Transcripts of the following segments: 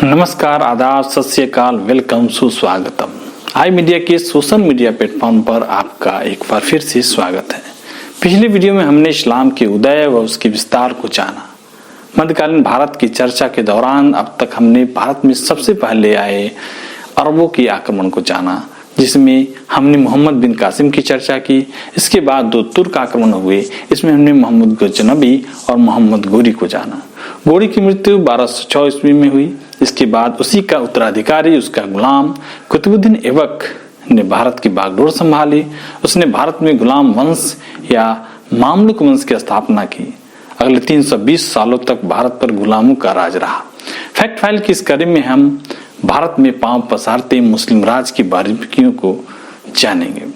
नमस्कार, आदाब, सत श्री अकाल, वेलकम, सुस्वागतम। आई मीडिया के सोशल मीडिया प्लेटफॉर्म पर आपका एक बार फिर से स्वागत है। पिछले वीडियो में हमने इस्लाम के उदय व उसके विस्तार को जाना। मध्यकालीन भारत की चर्चा के दौरान अब तक हमने भारत में सबसे पहले आए अरबों के आक्रमण को जाना, जिसमें हमने मोहम्मद बिन कासिम की चर्चा की। इसके बाद दो तुर्क आक्रमण हुए, इसमें हमने मोहम्मद गजनबी और मोहम्मद गोरी को जाना। गोरी की मृत्यु 1206 ईस्वी में हुई। इसके बाद उसी का उत्तराधिकारी, उसका गुलाम कुतुबुद्दीन ऐबक ने भारत की बागडोर संभाली। उसने भारत में गुलाम वंश या मामलुक वंश की स्थापना की। अगले 320 सालों तक भारत पर गुलामों का राज रहा। फैक्ट फाइल की इस कड़ी में हम भारत में पांव पसारते मुस्लिम राज की बारीकियों को जानेंगे।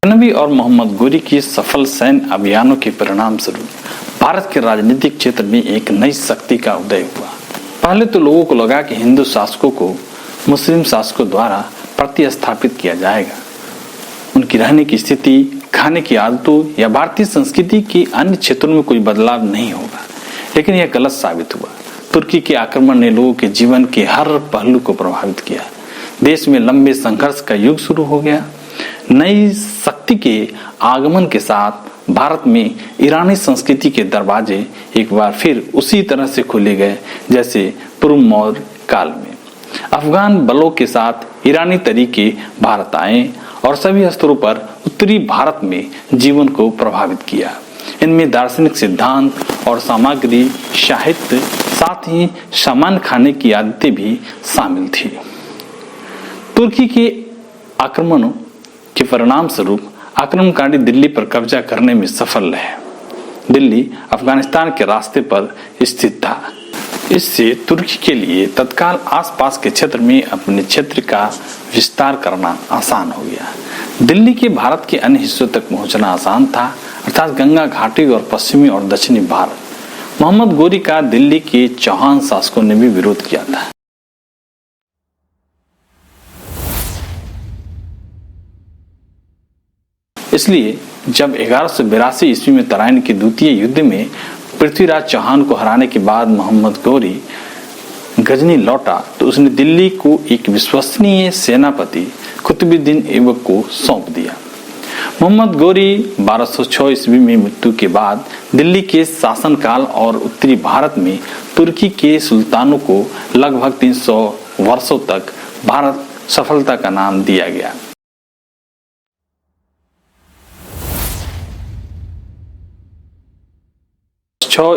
गजनबी और मोहम्मद गोरी की सफल सैन्य अभियानों के परिणाम स्वरूप भारत के राजनीतिक क्षेत्र में एक नई शक्ति का उदय हुआ। पहले तो लोगों को लगा कि हिंदू शासकों को मुस्लिम शासकों द्वारा प्रतिस्थापित किया जाएगा। उनकी रहने की स्थिति, खाने की आदतों या भारतीय संस्कृति के अन्य क्षेत्रों में कोई बदलाव नहीं होगा, लेकिन यह गलत साबित हुआ। तुर्की के आक्रमण ने लोगों के जीवन के हर पहलू को प्रभावित किया। देश में लंबे संघर्ष का युग शुरू हो गया। नई शक्ति के आगमन के साथ भारत में ईरानी संस्कृति के दरवाजे एक बार फिर उसी तरह से खोले गए जैसे पूर्व मौर्य काल में। अफगान बलों के साथ ईरानी तरीके भारत आए और सभी स्तरों पर उत्तरी भारत में जीवन को प्रभावित किया। इनमें दार्शनिक सिद्धांत और सामग्री, साहित्य, साथ ही सामान्य खाने की आदतें भी शामिल थी। तुर्की के आक्रमणों के परिणाम स्वरूप आक्रमणकारी दिल्ली पर कब्जा करने में सफल रहे। दिल्ली अफगानिस्तान के रास्ते पर स्थित था। इससे तुर्की के लिए तत्काल आसपास के क्षेत्र में अपने क्षेत्र का विस्तार करना आसान हो गया। दिल्ली के भारत के अन्य हिस्सों तक पहुंचना आसान था, अर्थात गंगा घाटी और पश्चिमी और दक्षिणी भारत। मोहम्मद गोरी का दिल्ली के चौहान शासकों ने भी विरोध किया था। इसलिए जब 1182 ईस्वी में तराइन के द्वितीय युद्ध में पृथ्वीराज चौहान को हराने के बाद मोहम्मद गोरी गजनी लौटा, तो उसने दिल्ली को एक विश्वसनीय सेनापति कुतुबुद्दीन ऐबक को सौंप दिया। मोहम्मद गोरी 1206 ईस्वी में मृत्यु के बाद दिल्ली के शासनकाल और उत्तरी भारत में तुर्की के सुल्तानों को लगभग 300 वर्षों तक भारत सफलता का नाम दिया गया।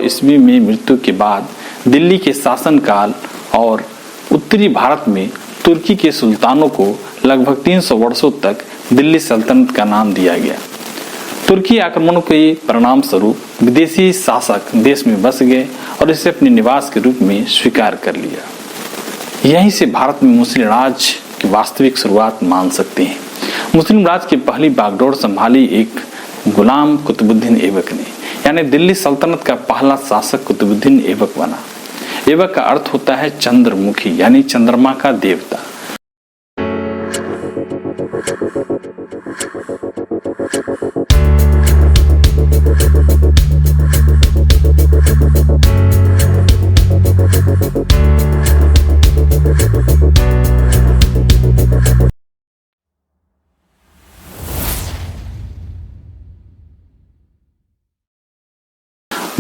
ईस्वी में मृत्यु के बाद दिल्ली के शासनकाल और उत्तरी भारत में तुर्की के सुल्तानों को लगभग 300 वर्षों तक दिल्ली सल्तनत का नाम दिया गया। तुर्की आक्रमणों के परिणाम स्वरूप विदेशी शासक देश में बस गए और इसे अपने निवास के रूप में स्वीकार कर लिया। यहीं से भारत में मुस्लिम राज की वास्तविक शुरुआत मान सकते हैं। मुस्लिम राज की पहली बागडोर संभाली एक गुलाम कुतुबुद्दीन ऐबक ने, यानी दिल्ली सल्तनत का पहला शासक कुतुबुद्दीन ऐबक बना। ऐबक का अर्थ होता है चंद्रमुखी, यानी चंद्रमा का देवता।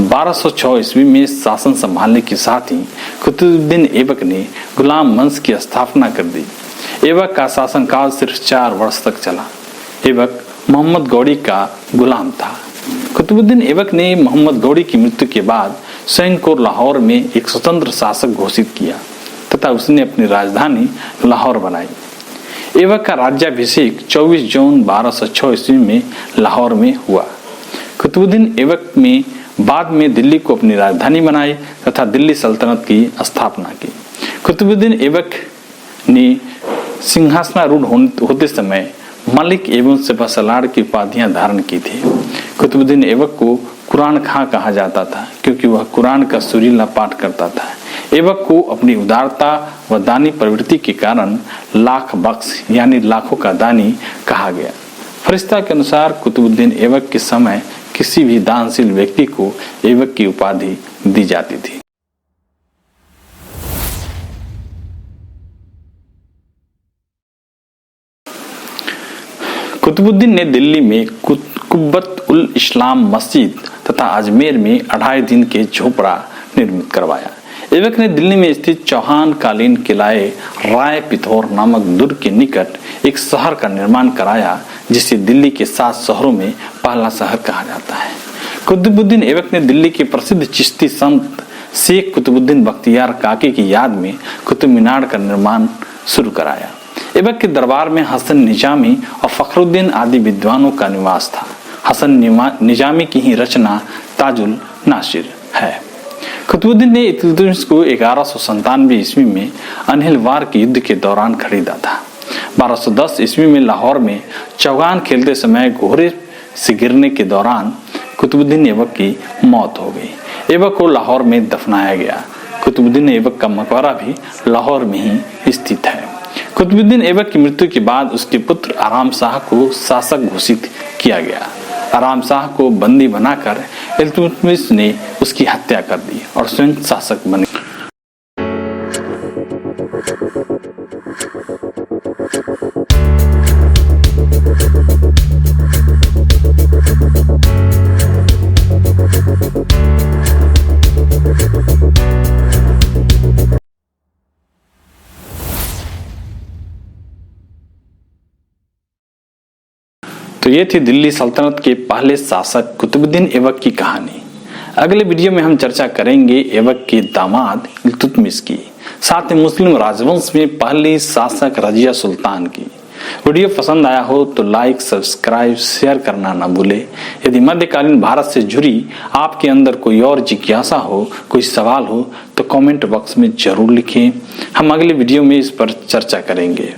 बारह सौ 6 ईस्वी में शासन संभालने के साथ ही कुतुबुद्दीन ऐबक ने गुलाम वंश की स्थापना कर दी। ऐबक का शासनकाल सिर्फ 4 वर्ष तक चला। ऐबक मोहम्मद गौरी का गुलाम था। कुतुबुद्दीन ऐबक ने मोहम्मद गौरी की मृत्यु के बाद स्वयं को लाहौर में एक स्वतंत्र शासक घोषित किया तथा उसने अपनी राजधानी लाहौर बनाई। ऐबक का राज्याभिषेक 24 जून 1206 ईस्वी में लाहौर में हुआ। कुतुबुद्दीन ऐबक में बाद में दिल्ली को अपनी राजधानी बनाई तथा दिल्ली सल्तनत की स्थापना की। कुतुबुद्दीन ऐबक ने सिंहासनारूढ़ होते समय मलिक एवं सिपहसालार की उपाधियां धारण की थी। कुतुबुद्दीन ऐबक को कुरान खां कहा जाता था क्योंकि वह कुरान का सुरीला पाठ करता था। ऐबक को अपनी उदारता व दानी प्रवृत्ति के कारण लाख बख्श यानी लाखों का दानी कहा गया। फरिश्ता के अनुसार कुतुबुद्दीन ऐबक के समय किसी भी दानशील व्यक्ति को ऐबक की उपाधि दी जाती थी। कुतुबुद्दीन ने दिल्ली में कुब्बत उल इस्लाम मस्जिद तथा अजमेर में 2.5 दिन के झोपड़ा निर्मित करवाया। ऐबक ने दिल्ली में स्थित चौहान कालीन किलाए राय पिथौर नामक दुर्ग के निकट एक शहर का निर्माण कराया, जिसे दिल्ली के 7 शहरों में पहला शहर कहा जाता है। कुतुबुद्दीन ऐबक ने दिल्ली के प्रसिद्ध चिश्ती संत शेख कुतुबुद्दीन बख्तियार काकी की याद में कुतुब मीनार का निर्माण शुरू कराया। ऐबक के दरबार में हसन निजामी और फखरुद्दीन आदि विद्वानों का निवास था। हसन निजामी की ही रचना ताजुल नासिर है। कुतुबुद्दीन ने इल्तुतमिश को 1197 ईस्वी में अनहिलवार के युद्ध के दौरान खरीदा था। 1210 ईस्वी में लाहौर में चौगान खेलते समय घोड़े से गिरने के दौरान कुतुबुद्दीन ऐबक की मौत हो गई। ऐबक को लाहौर में दफनाया गया। कुतुबुद्दीन ऐबक का मकबरा भी लाहौर में ही स्थित है। कुतुबुद्दीन ऐबक की मृत्यु के बाद उसके पुत्र आराम शाह को शासक घोषित किया गया। आराम शाह को बंदी बनाकर इल्तुतमिश ने उसकी हत्या कर दी और स्वयं शासक बने। तो ये थी दिल्ली सल्तनत के पहले शासक कुतुबुद्दीन ऐबक की कहानी। अगले वीडियो में हम चर्चा करेंगे ऐबक के दामाद इल्तुतमिश की, साथ ही मुस्लिम राजवंश में पहली शासक रजिया सुल्तान की। वीडियो पसंद आया हो तो लाइक, सब्सक्राइब, शेयर करना ना भूले। यदि मध्यकालीन भारत से जुड़ी आपके अंदर कोई और जिज्ञासा हो, कोई सवाल हो तो कमेंट बॉक्स में जरूर लिखें। हम अगले वीडियो में इस पर चर्चा करेंगे।